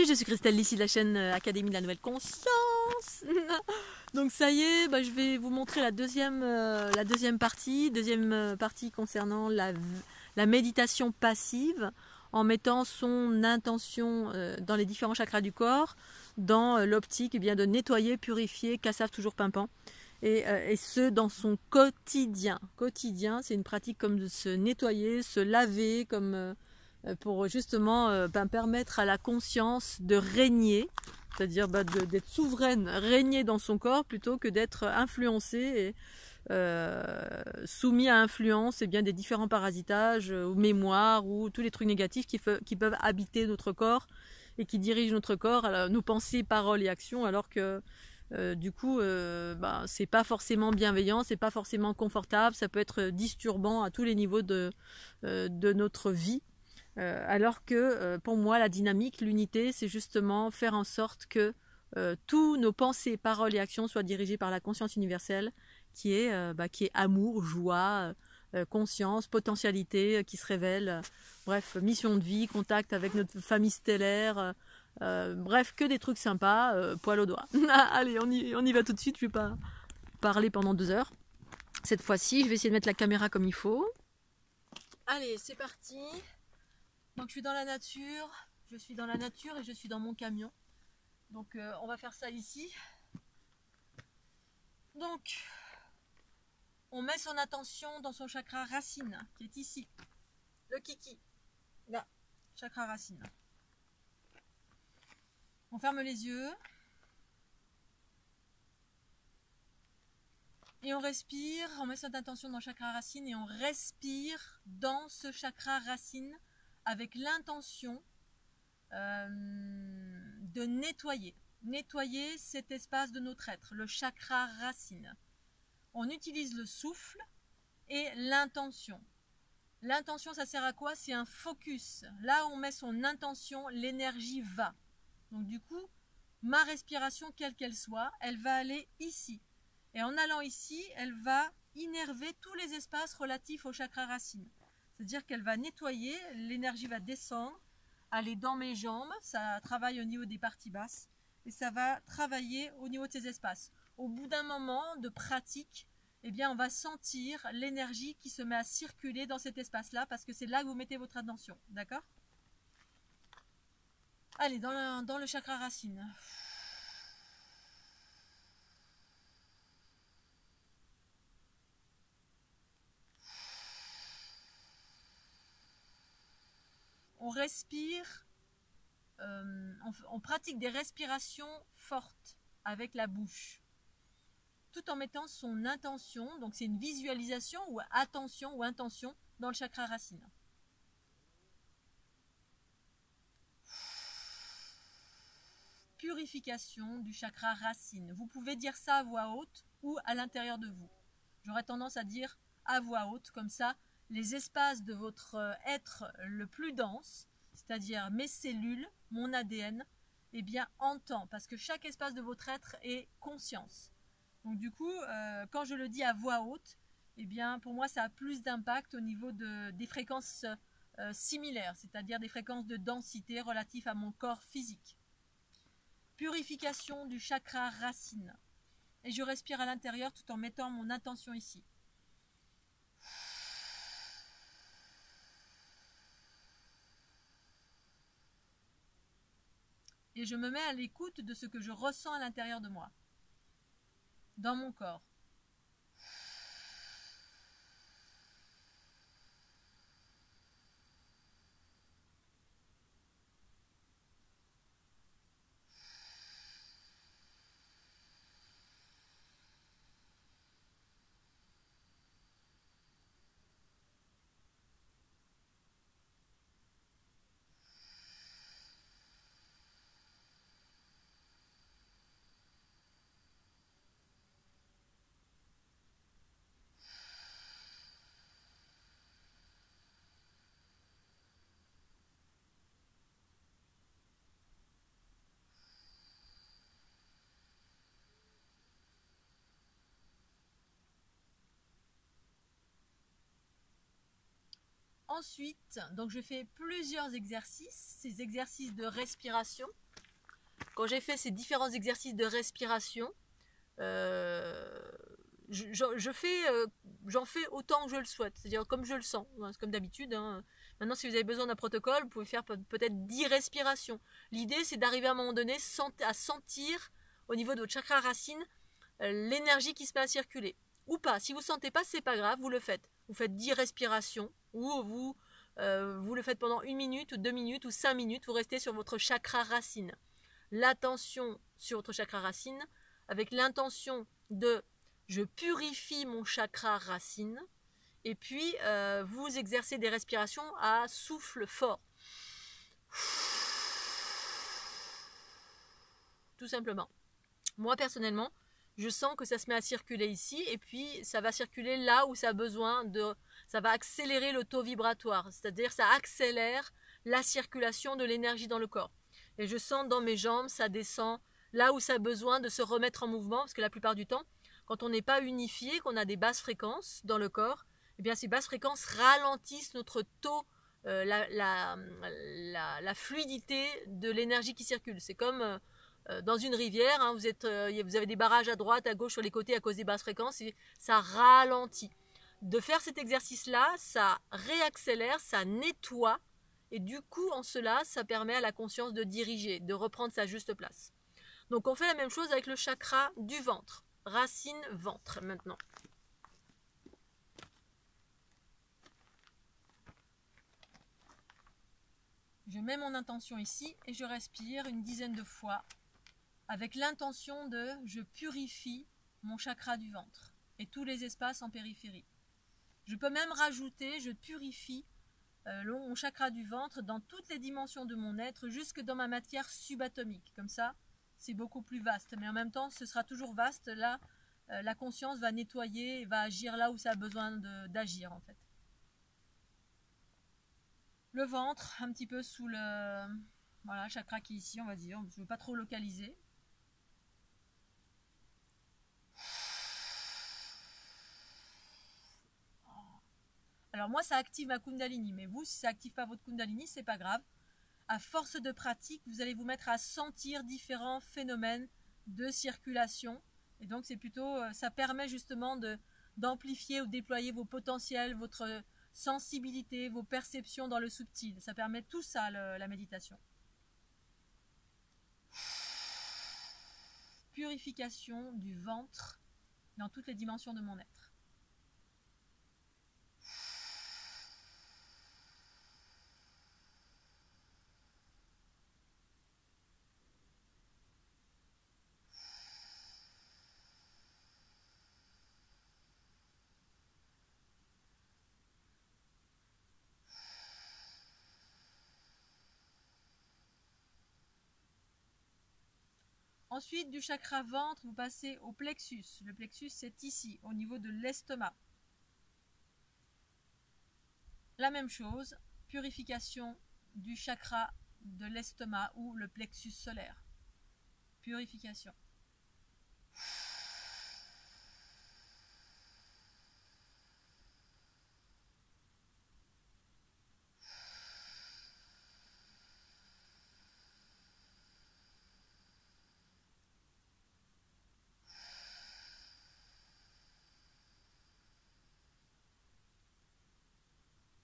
je suis Christelle, ici de la chaîne Académie de la Nouvelle Conscience. Donc ça y est, je vais vous montrer la deuxième partie concernant la méditation passive, en mettant son intention dans les différents chakras du corps, dans l'optique de nettoyer, purifier, Kassav toujours pimpant, et ce dans son quotidien. Quotidien, c'est une pratique comme de se nettoyer, se laver, comme pour justement permettre à la conscience de régner, c'est-à-dire d'être souveraine, régner dans son corps plutôt que d'être influencée et soumis à influence des différents parasitages ou mémoires ou tous les trucs négatifs qui peuvent habiter notre corps et qui dirigent notre corps, nos pensées, paroles et actions, alors que du coup c'est pas forcément bienveillant, c'est pas forcément confortable, ça peut être disturbant à tous les niveaux de notre vie. Alors que pour moi la dynamique, l'unité, c'est justement faire en sorte que tous nos pensées, paroles et actions soient dirigées par la conscience universelle qui est amour, joie, conscience, potentialité qui se révèle, bref, mission de vie, contact avec notre famille stellaire, bref, que des trucs sympas, poil au doigt. Allez, on y va tout de suite, je vais pas parler pendant 2 heures. Cette fois-ci, je vais essayer de mettre la caméra comme il faut. Allez, c'est parti. Donc je suis dans la nature, et je suis dans mon camion. Donc on va faire ça ici. Donc on met son attention dans son chakra racine, qui est ici. Le kiki, là, chakra racine. On ferme les yeux. Et on respire, on met son attention dans le chakra racine et on respire dans ce chakra racine avec l'intention de nettoyer cet espace de notre être, le chakra racine. On utilise le souffle et l'intention. L'intention, ça sert à quoi? C'est un focus. Là où on met son intention, l'énergie va. Donc du coup, ma respiration, quelle qu'elle soit, elle va aller ici. Et en allant ici, elle va innerver tous les espaces relatifs au chakra racine. C'est-à-dire qu'elle va nettoyer, l'énergie va descendre, aller dans mes jambes, ça travaille au niveau des parties basses, et ça va travailler au niveau de ces espaces. Au bout d'un moment de pratique, on va sentir l'énergie qui se met à circuler dans cet espace-là, parce que c'est là que vous mettez votre attention, d'accord? Allez, dans le chakra racine. On respire, on pratique des respirations fortes avec la bouche, tout en mettant son intention, donc c'est une visualisation ou attention ou intention dans le chakra racine. Purification du chakra racine. Vous pouvez dire ça à voix haute ou à l'intérieur de vous. J'aurais tendance à dire à voix haute, comme ça les espaces de votre être le plus dense, c'est-à-dire mes cellules, mon ADN, entend, parce que chaque espace de votre être est conscience. Donc du coup, quand je le dis à voix haute, pour moi ça a plus d'impact au niveau des fréquences similaires, c'est-à-dire des fréquences de densité relatives à mon corps physique. Purification du chakra racine. Et je respire à l'intérieur tout en mettant mon intention ici. Et je me mets à l'écoute de ce que je ressens à l'intérieur de moi, dans mon corps. Ensuite, donc je fais plusieurs exercices, ces exercices de respiration. quand j'ai fait ces différents exercices de respiration, j'en fais autant que je le souhaite, c'est-à-dire comme je le sens, c'est comme d'habitude. Hein. Maintenant, si vous avez besoin d'un protocole, vous pouvez faire peut-être 10 respirations. L'idée, c'est d'arriver à un moment donné à sentir au niveau de votre chakra racine l'énergie qui se met à circuler. Ou pas, si vous ne sentez pas, c'est pas grave, vous le faites. Vous faites 10 respirations, ou vous le faites pendant 1 minute, ou 2 minutes, ou 5 minutes, vous restez sur votre chakra racine. L'attention sur votre chakra racine, avec l'intention de je purifie mon chakra racine, et puis vous exercez des respirations à souffle fort. Tout simplement. Moi personnellement, je sens que ça se met à circuler ici, et puis ça va circuler là où ça a besoin de... Ça va accélérer le taux vibratoire, c'est-à-dire ça accélère la circulation de l'énergie dans le corps. Et je sens dans mes jambes, ça descend là où ça a besoin de se remettre en mouvement, parce que la plupart du temps, quand on n'est pas unifié, qu'on a des basses fréquences dans le corps, eh bien ces basses fréquences ralentissent notre taux, la fluidité de l'énergie qui circule. C'est comme dans une rivière, hein, vous avez des barrages à droite, à gauche, sur les côtés à cause des basses fréquences, et ça ralentit. De faire cet exercice-là, ça réaccélère, ça nettoie, et du coup, en cela, ça permet à la conscience de diriger, de reprendre sa juste place. Donc on fait la même chose avec le chakra du ventre. Racine, ventre maintenant. Je mets mon intention ici et je respire une dizaine de fois avec l'intention de je purifie mon chakra du ventre et tous les espaces en périphérie. Je peux même rajouter je purifie mon chakra du ventre dans toutes les dimensions de mon être, jusque dans ma matière subatomique. Comme ça, c'est beaucoup plus vaste. Mais en même temps, ce sera toujours vaste. Là, la conscience va nettoyer et va agir là où ça a besoin d'agir, en fait. Le ventre, un petit peu sous le voilà, chakra qui est ici, on va dire. Je ne veux pas trop localiser. Alors moi, ça active ma Kundalini, mais vous, si ça n'active pas votre Kundalini, c'est pas grave. À force de pratique, vous allez vous mettre à sentir différents phénomènes de circulation. Et donc, c'est plutôt, ça permet justement d'amplifier ou déployer vos potentiels, votre sensibilité, vos perceptions dans le subtil. Ça permet tout ça, la méditation. Purification du ventre dans toutes les dimensions de mon être. Ensuite, du chakra ventre, vous passez au plexus. Le plexus, c'est ici, au niveau de l'estomac. La même chose, purification du chakra de l'estomac ou le plexus solaire. Purification.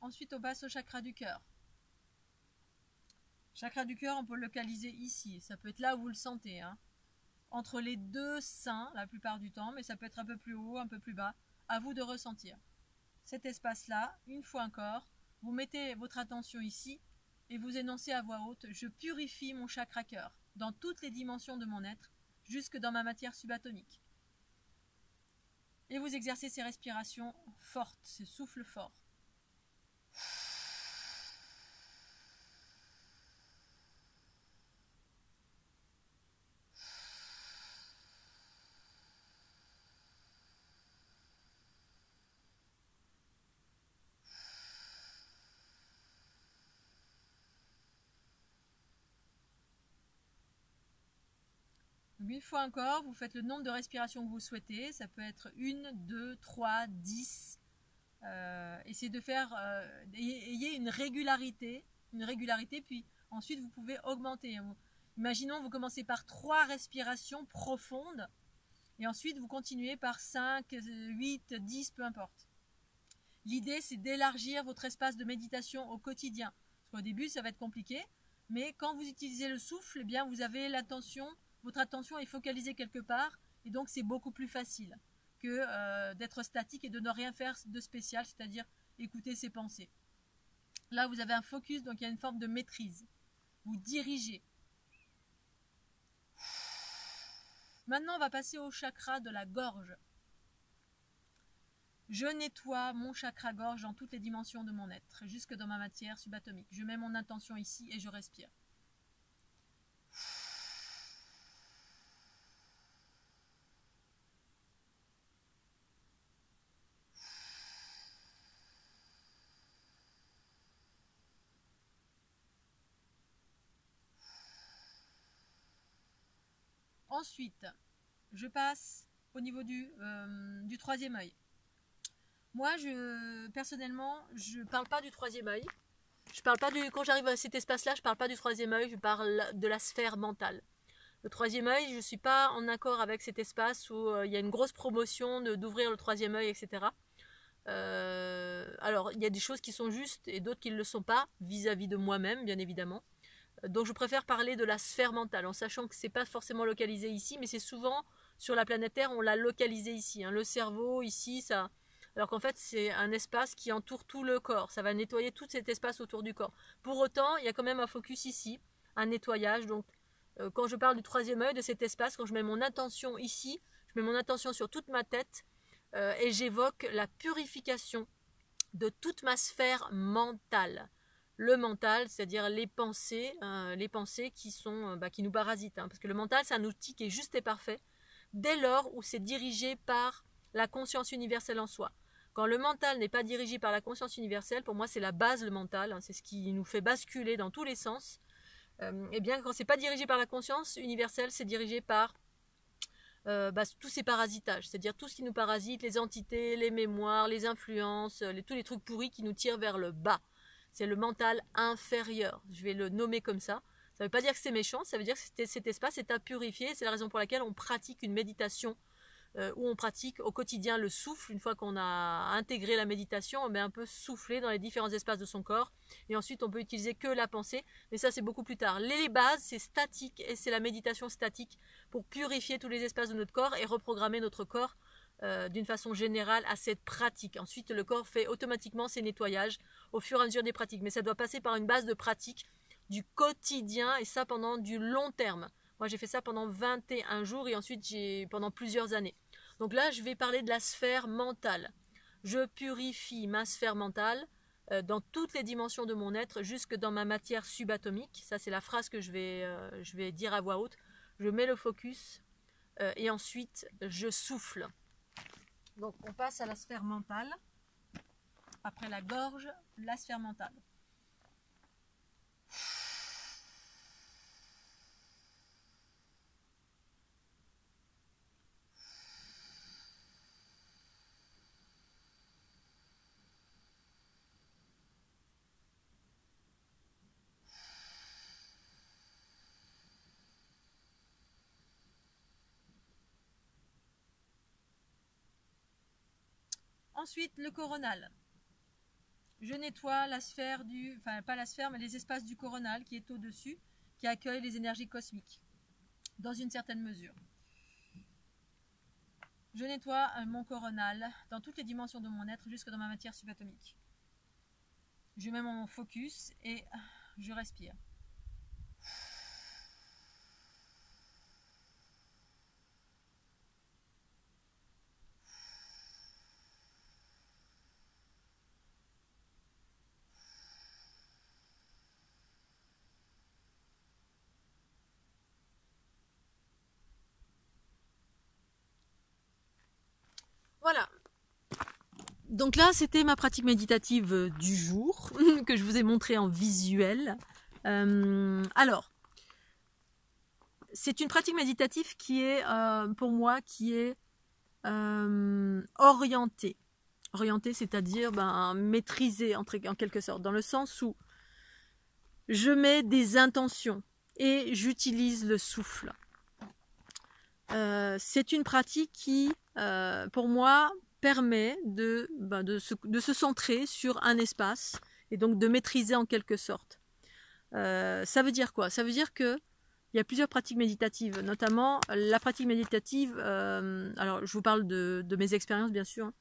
Ensuite, on passe au chakra du cœur. Chakra du cœur, on peut le localiser ici. Ça peut être là où vous le sentez. Hein. Entre les deux seins, la plupart du temps, mais ça peut être un peu plus haut, un peu plus bas. À vous de ressentir. Cet espace-là, une fois encore, vous mettez votre attention ici et vous énoncez à voix haute « Je purifie mon chakra cœur dans toutes les dimensions de mon être, jusque dans ma matière subatomique. » Et vous exercez ces respirations fortes, ces souffles forts. Une fois encore, vous faites le nombre de respirations que vous souhaitez. Ça peut être 1, 2, 3, 10. Essayez de faire, ayez une régularité, puis ensuite vous pouvez augmenter. Imaginons, vous commencez par 3 respirations profondes et ensuite vous continuez par 5, 8, 10, peu importe. L'idée, c'est d'élargir votre espace de méditation au quotidien. Parce qu'au début, ça va être compliqué, mais quand vous utilisez le souffle, eh bien, vous avez l'attention, votre attention est focalisée quelque part, et donc c'est beaucoup plus facile que d'être statique et de ne rien faire de spécial, c'est-à-dire écouter ses pensées. Là, vous avez un focus, donc il y a une forme de maîtrise. Vous dirigez. Maintenant, on va passer au chakra de la gorge. Je nettoie mon chakra-gorge dans toutes les dimensions de mon être, jusque dans ma matière subatomique. Je mets mon intention ici et je respire. Ensuite, je passe au niveau du 3e œil. Moi, personnellement, je ne parle pas du 3e œil. Quand j'arrive à cet espace-là, je ne parle pas du 3e œil, je parle de la sphère mentale. Le 3e œil, je ne suis pas en accord avec cet espace où il y a une grosse promotion d'ouvrir le 3e œil, etc. Alors, il y a des choses qui sont justes et d'autres qui ne le sont pas, vis-à-vis de moi-même, bien évidemment. Donc, je préfère parler de la sphère mentale, en sachant que ce n'est pas forcément localisé ici, mais c'est souvent, sur la planète Terre, on l'a localisé ici. Hein. Le cerveau, ici, ça... Alors qu'en fait, c'est un espace qui entoure tout le corps. Ça va nettoyer tout cet espace autour du corps. Pour autant, il y a quand même un focus ici, un nettoyage. Donc, quand je parle du 3e œil, de cet espace, quand je mets mon attention ici, je mets mon attention sur toute ma tête et j'évoque la purification de toute ma sphère mentale. Le mental, c'est-à-dire les pensées qui nous parasitent. Hein, parce que le mental, c'est un outil qui est juste et parfait dès lors où c'est dirigé par la conscience universelle en soi. Quand le mental n'est pas dirigé par la conscience universelle, pour moi c'est la base, le mental, hein, c'est ce qui nous fait basculer dans tous les sens. Et bien quand c'est pas dirigé par la conscience universelle, c'est dirigé par tous ces parasitages, c'est-à-dire tout ce qui nous parasite, les entités, les mémoires, les influences, tous les trucs pourris qui nous tirent vers le bas. C'est le mental inférieur, je vais le nommer comme ça. Ça ne veut pas dire que c'est méchant, ça veut dire que cet espace est à purifier, c'est la raison pour laquelle on pratique une méditation où on pratique au quotidien le souffle. Une fois qu'on a intégré la méditation, on met un peu souffler dans les différents espaces de son corps et ensuite on peut utiliser que la pensée, mais ça c'est beaucoup plus tard. Les bases, c'est statique et c'est la méditation statique pour purifier tous les espaces de notre corps et reprogrammer notre corps d'une façon générale à cette pratique. Ensuite le corps fait automatiquement ses nettoyages au fur et à mesure des pratiques, mais ça doit passer par une base de pratique du quotidien et ça pendant du long terme. Moi j'ai fait ça pendant 21 jours et ensuite pendant plusieurs années. Donc là, je vais parler de la sphère mentale. Je purifie ma sphère mentale dans toutes les dimensions de mon être, jusque dans ma matière subatomique. Ça, c'est la phrase que je vais dire à voix haute. Je mets le focus et ensuite, je souffle. Donc, on passe à la sphère mentale. Après la gorge, la sphère mentale. Ensuite, le coronal. Je nettoie la sphère pas la sphère, mais les espaces du coronal qui est au-dessus, qui accueille les énergies cosmiques, dans une certaine mesure. Je nettoie mon coronal dans toutes les dimensions de mon être, jusque dans ma matière subatomique. Je mets mon focus et je respire. Voilà. Donc là, c'était ma pratique méditative du jour, que je vous ai montré en visuel. Alors, c'est une pratique méditative qui est, pour moi, orientée. Orientée, c'est-à-dire maîtrisée en quelque sorte, dans le sens où je mets des intentions. et j'utilise le souffle. C'est une pratique qui, pour moi, permet de se centrer sur un espace et donc de maîtriser en quelque sorte. Ça veut dire quoi? Ça veut dire que il y a plusieurs pratiques méditatives, notamment la pratique méditative, alors je vous parle de mes expériences bien sûr, hein.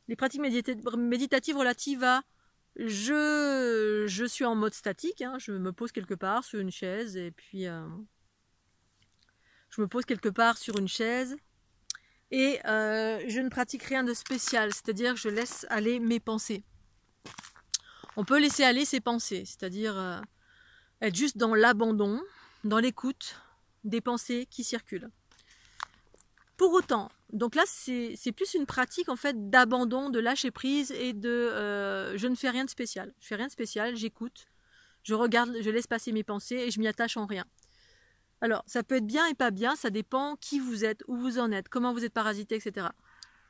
Les pratiques méditatives relatives à je suis en mode statique, hein, je me pose quelque part sur une chaise et puis je me pose quelque part sur une chaise et je ne pratique rien de spécial, c'est-à-dire que je laisse aller mes pensées. On peut laisser aller ses pensées, c'est-à-dire être juste dans l'abandon, dans l'écoute des pensées qui circulent. Pour autant, donc là c'est plus une pratique en fait d'abandon, de lâcher prise et de je ne fais rien de spécial. Je fais rien de spécial, j'écoute, je regarde, je laisse passer mes pensées et je m'y attache en rien. Alors ça peut être bien et pas bien, ça dépend qui vous êtes, où vous en êtes, comment vous êtes parasité, etc.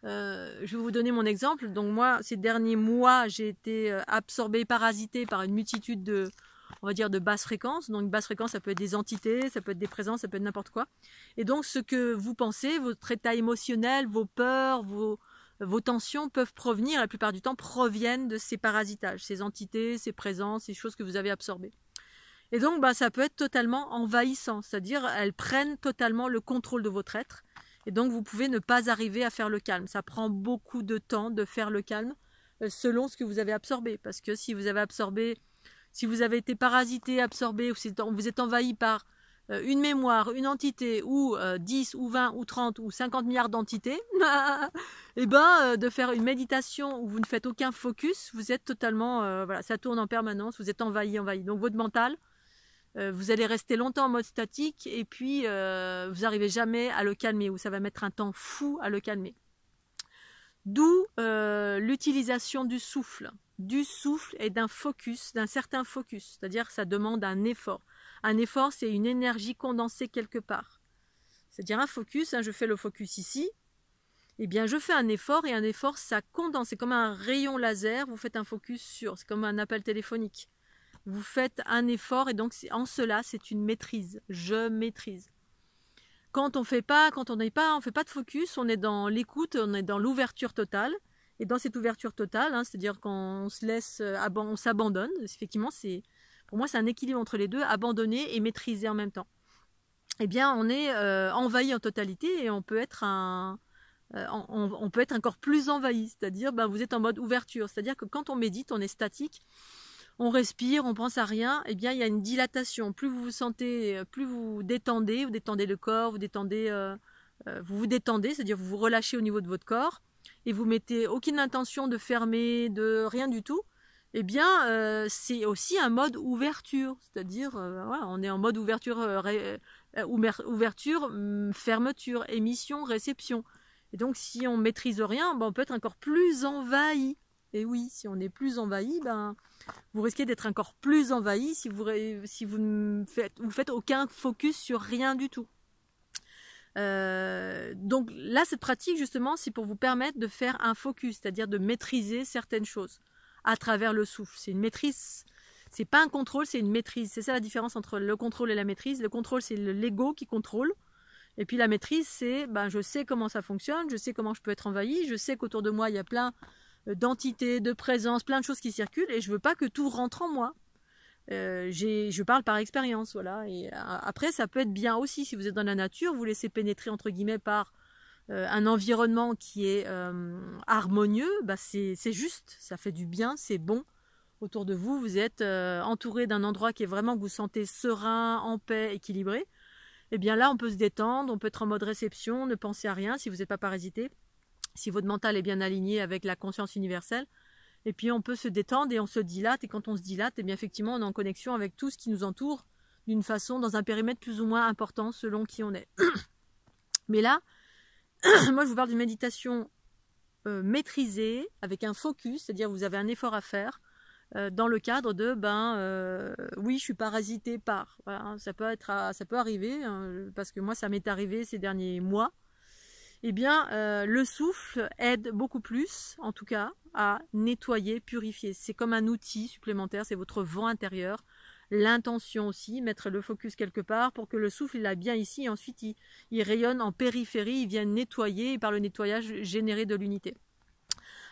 Je vais vous donner mon exemple. Donc moi, ces derniers mois, j'ai été absorbée, parasitée par une multitude de, on va dire, de basses fréquences. Donc basse fréquence, ça peut être des entités, ça peut être des présences, ça peut être n'importe quoi. Et donc ce que vous pensez, votre état émotionnel, vos peurs, vos tensions peuvent provenir, la plupart du temps, proviennent de ces parasitages, ces entités, ces présences, ces choses que vous avez absorbées. Et donc ça peut être totalement envahissant, c'est-à-dire elles prennent totalement le contrôle de votre être. Et donc vous pouvez ne pas arriver à faire le calme. Ça prend beaucoup de temps de faire le calme selon ce que vous avez absorbé. Parce que si vous avez absorbé, si vous avez été parasité, absorbé, ou si vous êtes envahi par une mémoire, une entité, ou 10, ou 20, ou 30, ou 50 milliards d'entités, et de faire une méditation où vous ne faites aucun focus, vous êtes totalement, voilà, ça tourne en permanence, vous êtes envahi. Donc votre mental, vous allez rester longtemps en mode statique et puis vous n'arrivez jamais à le calmer ou ça va mettre un temps fou à le calmer. D'où l'utilisation du souffle et d'un focus, d'un certain focus, c'est-à-dire ça demande un effort. Un effort, c'est une énergie condensée quelque part. C'est-à-dire un focus, hein, je fais le focus ici, eh bien je fais un effort et un effort ça condense, c'est comme un rayon laser, vous faites un focus sur, c'est comme un appel téléphonique. Vous faites un effort et donc en cela c'est une maîtrise. Je maîtrise. Quand on n'est pas, on fait pas de focus, on est dans l'écoute, on est dans l'ouverture totale. Et dans cette ouverture totale, hein, c'est-à-dire quand on se laisse, on s'abandonne. Effectivement, pour moi c'est un équilibre entre les deux, abandonner et maîtriser en même temps. Eh bien, on est envahi en totalité et on peut être on peut être encore plus envahi. C'est-à-dire, vous êtes en mode ouverture. C'est-à-dire que quand on médite, on est statique. On respire, on pense à rien, eh bien il y a une dilatation. Plus vous vous sentez, plus vous détendez le corps, vous vous détendez, c'est-à-dire vous vous relâchez au niveau de votre corps et vous mettez aucune intention de fermer, de rien du tout. Eh bien c'est aussi un mode ouverture, c'est-à-dire voilà, on est en mode ouverture, fermeture, émission, réception. Et donc si on maîtrise rien, on peut être encore plus envahi. Et oui, si on est plus envahi, vous risquez d'être encore plus envahi si vous ne faites aucun focus sur rien du tout. Donc là, cette pratique, justement, c'est pour vous permettre de faire un focus, c'est-à-dire de maîtriser certaines choses à travers le souffle. C'est une maîtrise, c'est pas un contrôle, c'est une maîtrise. C'est ça la différence entre le contrôle et la maîtrise. Le contrôle, c'est l'ego qui contrôle. Et puis la maîtrise, c'est je sais comment ça fonctionne, je sais comment je peux être envahi, je sais qu'autour de moi, il y a plein d'entités, de présences, plein de choses qui circulent et je veux pas que tout rentre en moi. Je parle par expérience, voilà. Et après, ça peut être bien aussi si vous êtes dans la nature, vous laissez pénétrer entre guillemets par un environnement qui est harmonieux, c'est juste, ça fait du bien, c'est bon. Autour de vous, vous êtes entouré d'un endroit qui est vraiment que vous sentez serein, en paix, équilibré. Et bien là, on peut se détendre, on peut être en mode réception, ne pensez à rien si vous n'êtes pas parasité. Si votre mental est bien aligné avec la conscience universelle, et puis on peut se détendre et on se dilate, et quand on se dilate, eh bien effectivement on est en connexion avec tout ce qui nous entoure d'une façon, dans un périmètre plus ou moins important selon qui on est. Mais là, moi je vous parle d'une méditation maîtrisée, avec un focus, c'est-à-dire vous avez un effort à faire, dans le cadre de oui, je suis parasité par, voilà, ça peut arriver, hein, parce que moi ça m'est arrivé ces derniers mois. Eh bien, le souffle aide beaucoup plus, en tout cas, à nettoyer, purifier. C'est comme un outil supplémentaire, c'est votre vent intérieur. l'intention aussi, mettre le focus quelque part pour que le souffle il a bien ici et ensuite il rayonne en périphérie, il vient nettoyer et par le nettoyage générer de l'unité.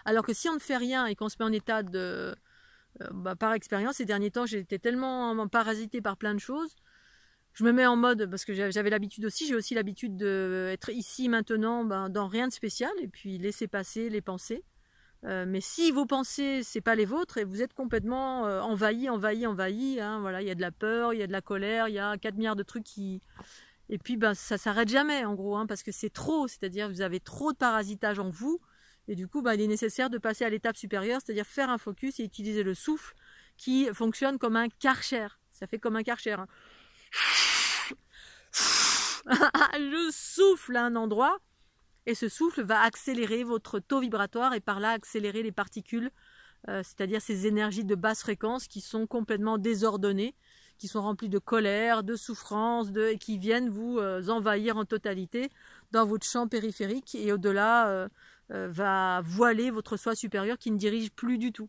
Alors que si on ne fait rien et qu'on se met en état de... par expérience, ces derniers temps, j'ai été tellement parasitée par plein de choses. Je me mets en mode, parce que j'avais l'habitude aussi, j'ai aussi l'habitude d'être ici maintenant, dans rien de spécial, et puis laisser passer les pensées. Mais si vos pensées, c'est pas les vôtres, et vous êtes complètement envahi, hein, voilà, il y a de la peur, il y a de la colère, il y a 4 milliards de trucs qui... Et puis ça s'arrête jamais en gros, hein, parce que c'est trop, c'est-à-dire vous avez trop de parasitage en vous, et du coup il est nécessaire de passer à l'étape supérieure, c'est-à-dire faire un focus et utiliser le souffle qui fonctionne comme un karcher. Ça fait comme un karcher. Hein. Je souffle à un endroit et ce souffle va accélérer votre taux vibratoire et par là accélérer les particules, c'est-à-dire ces énergies de basse fréquence qui sont complètement désordonnées, qui sont remplies de colère, de souffrance, et qui viennent vous envahir en totalité dans votre champ périphérique et au-delà va voiler votre soi supérieur qui ne dirige plus du tout.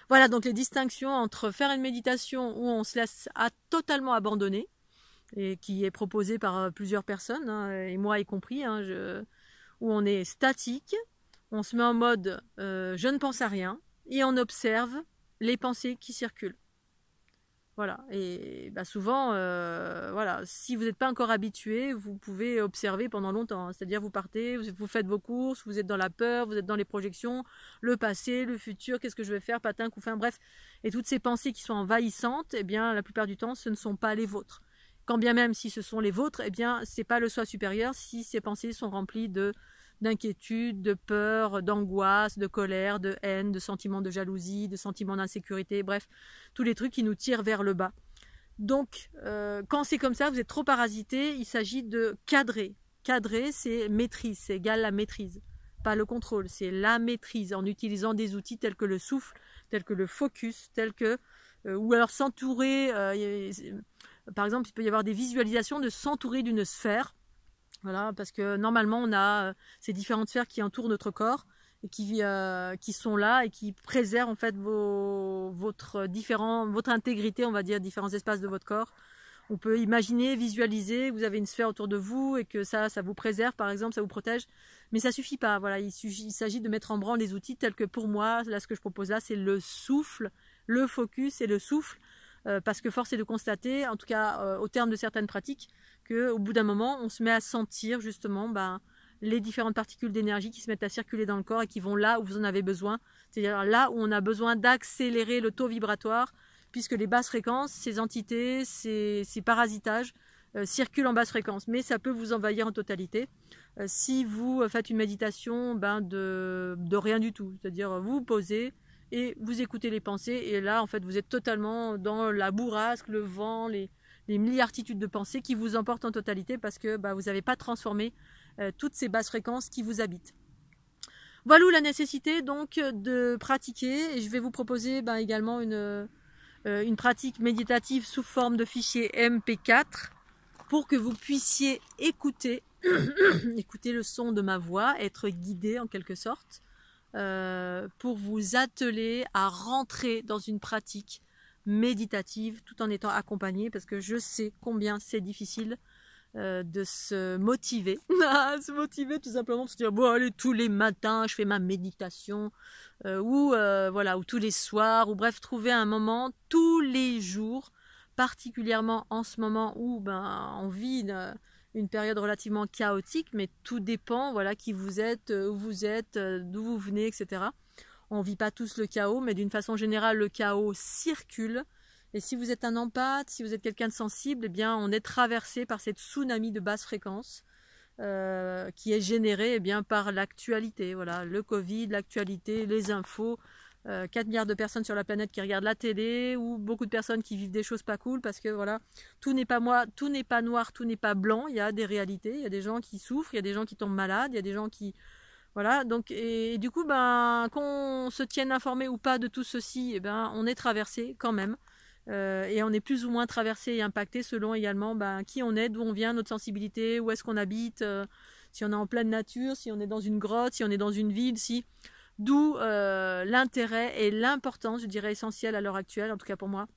Voilà donc les distinctions entre faire une méditation où on se laisse totalement abandonner, et qui est proposée par plusieurs personnes, hein, et moi y compris, hein, où on est statique, on se met en mode je ne pense à rien, et on observe les pensées qui circulent. Voilà, et souvent, voilà, si vous n'êtes pas encore habitué, vous pouvez observer pendant longtemps, hein, c'est-à-dire vous partez, vous faites vos courses, vous êtes dans la peur, vous êtes dans les projections, le passé, le futur, qu'est-ce que je vais faire, patin, couffin, bref, et toutes ces pensées qui sont envahissantes, eh bien, la plupart du temps, ce ne sont pas les vôtres. Quand bien même si ce sont les vôtres, eh bien, c'est pas le soi supérieur si ces pensées sont remplies d'inquiétude, de peur, d'angoisse, de colère, de haine, de sentiments de jalousie, de sentiments d'insécurité, bref, tous les trucs qui nous tirent vers le bas. Donc, quand c'est comme ça, vous êtes trop parasité, il s'agit de cadrer. Cadrer, c'est maîtrise, c'est égal à maîtrise. Pas le contrôle, c'est la maîtrise en utilisant des outils tels que le souffle, tels que le focus, tels que... ou alors s'entourer... par exemple, il peut y avoir des visualisations de s'entourer d'une sphère. Voilà, parce que normalement, on a ces différentes sphères qui entourent notre corps et qui sont là et qui préservent en fait votre intégrité, on va dire, différents espaces de votre corps. On peut imaginer, visualiser, vous avez une sphère autour de vous et que ça vous préserve, par exemple, ça vous protège. Mais ça suffit pas. Voilà, il s'agit de mettre en branle les outils tels que pour moi, là, ce que je propose là, c'est le souffle, le focus et le souffle. Parce que force est de constater, en tout cas au terme de certaines pratiques, qu'au bout d'un moment, on se met à sentir justement les différentes particules d'énergie qui se mettent à circuler dans le corps et qui vont là où vous en avez besoin, c'est-à-dire là où on a besoin d'accélérer le taux vibratoire, puisque les basses fréquences, ces entités, ces parasitages circulent en basse fréquence, mais ça peut vous envahir en totalité. Si vous faites une méditation de rien du tout, c'est-à-dire vous vous posez, et vous écoutez les pensées, et là, en fait, vous êtes totalement dans la bourrasque, le vent, les milliartitudes de pensées qui vous emportent en totalité parce que vous n'avez pas transformé toutes ces basses fréquences qui vous habitent. Voilà la nécessité donc de pratiquer, et je vais vous proposer également une pratique méditative sous forme de fichier MP4 pour que vous puissiez écouter, écouter le son de ma voix, être guidé en quelque sorte. Pour vous atteler à rentrer dans une pratique méditative tout en étant accompagné, parce que je sais combien c'est difficile de se motiver, se motiver tout simplement pour se dire bon allez, tous les matins je fais ma méditation ou voilà, ou tous les soirs, ou bref, trouver un moment tous les jours, particulièrement en ce moment où on vit une période relativement chaotique, mais tout dépend, voilà, qui vous êtes, où vous êtes, d'où vous venez, etc. On ne vit pas tous le chaos, mais d'une façon générale, le chaos circule. Et si vous êtes un empathe, si vous êtes quelqu'un de sensible, eh bien, on est traversé par cette tsunami de basse fréquence qui est générée par l'actualité. Voilà, le Covid, l'actualité, les infos. 4 milliards de personnes sur la planète qui regardent la télé, ou beaucoup de personnes qui vivent des choses pas cool, parce que voilà, tout n'est pas tout n'est pas noir, tout n'est pas blanc, il y a des réalités, il y a des gens qui souffrent, il y a des gens qui tombent malades, il y a des gens qui... Voilà, donc, et du coup, qu'on se tienne informé ou pas de tout ceci, on est traversé quand même, et on est plus ou moins traversé et impacté selon également qui on est, d'où on vient, notre sensibilité, où est-ce qu'on habite, si on est en pleine nature, si on est dans une grotte, si on est dans une ville, si... D'où l'intérêt et l'importance, je dirais essentielle à l'heure actuelle, en tout cas pour moi,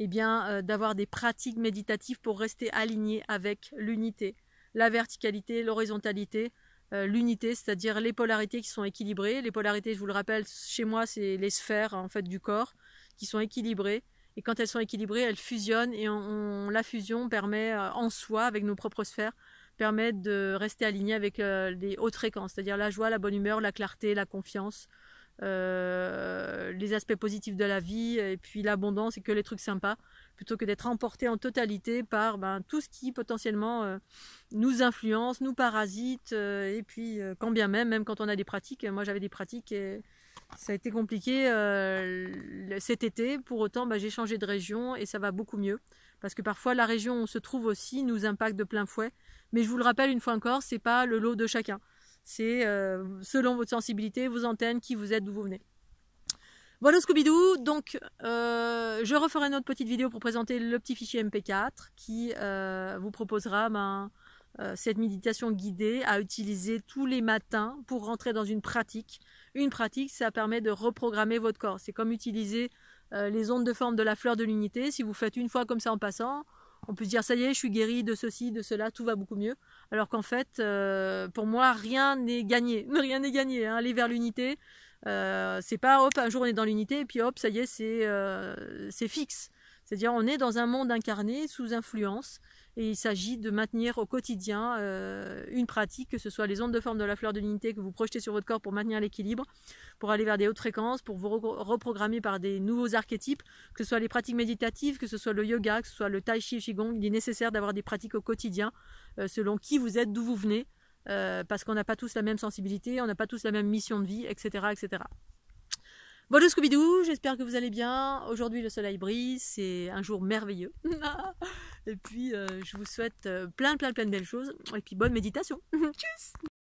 eh bien, d'avoir des pratiques méditatives pour rester aligné avec l'unité, la verticalité, l'horizontalité, l'unité, c'est-à-dire les polarités qui sont équilibrées. Les polarités, je vous le rappelle, chez moi, c'est les sphères en fait du corps qui sont équilibrées. Et quand elles sont équilibrées, elles fusionnent et la fusion permet en soi, avec nos propres sphères, permet de rester aligné avec les hautes fréquences, c'est-à-dire la joie, la bonne humeur, la clarté, la confiance, les aspects positifs de la vie et puis l'abondance et que les trucs sympas, plutôt que d'être emporté en totalité par tout ce qui potentiellement nous influence, nous parasite et puis quand bien même quand on a des pratiques, moi j'avais des pratiques et ça a été compliqué cet été, pour autant j'ai changé de région et ça va beaucoup mieux parce que parfois la région où on se trouve aussi nous impacte de plein fouet, mais je vous le rappelle une fois encore, c'est pas le lot de chacun. C'est selon votre sensibilité, vos antennes, qui vous êtes, d'où vous venez. Voilà Scooby-Doo, donc je referai une autre petite vidéo pour présenter le petit fichier MP4 qui vous proposera cette méditation guidée à utiliser tous les matins pour rentrer dans une pratique. Une pratique, ça permet de reprogrammer votre corps. C'est comme utiliser les ondes de forme de la fleur de l'unité. Si vous faites une fois comme ça en passant, on peut se dire ça y est, je suis guéri de ceci, de cela, tout va beaucoup mieux. Alors qu'en fait, pour moi, rien n'est gagné. Rien n'est gagné. Hein. Aller vers l'unité, c'est pas hop, un jour on est dans l'unité et puis hop, ça y est, c'est fixe. C'est-à-dire on est dans un monde incarné sous influence et il s'agit de maintenir au quotidien une pratique, que ce soit les ondes de forme de la fleur de l'unité que vous projetez sur votre corps pour maintenir l'équilibre, pour aller vers des hautes fréquences, pour vous reprogrammer par des nouveaux archétypes, que ce soit les pratiques méditatives, que ce soit le yoga, que ce soit le tai chi, le qigong. Il est nécessaire d'avoir des pratiques au quotidien selon qui vous êtes, d'où vous venez, parce qu'on n'a pas tous la même sensibilité, on n'a pas tous la même mission de vie, etc. etc. Bonjour Scooby-Doo, j'espère que vous allez bien. Aujourd'hui le soleil brille, c'est un jour merveilleux. Et puis je vous souhaite plein de belles choses. Et puis bonne méditation. Tchuss.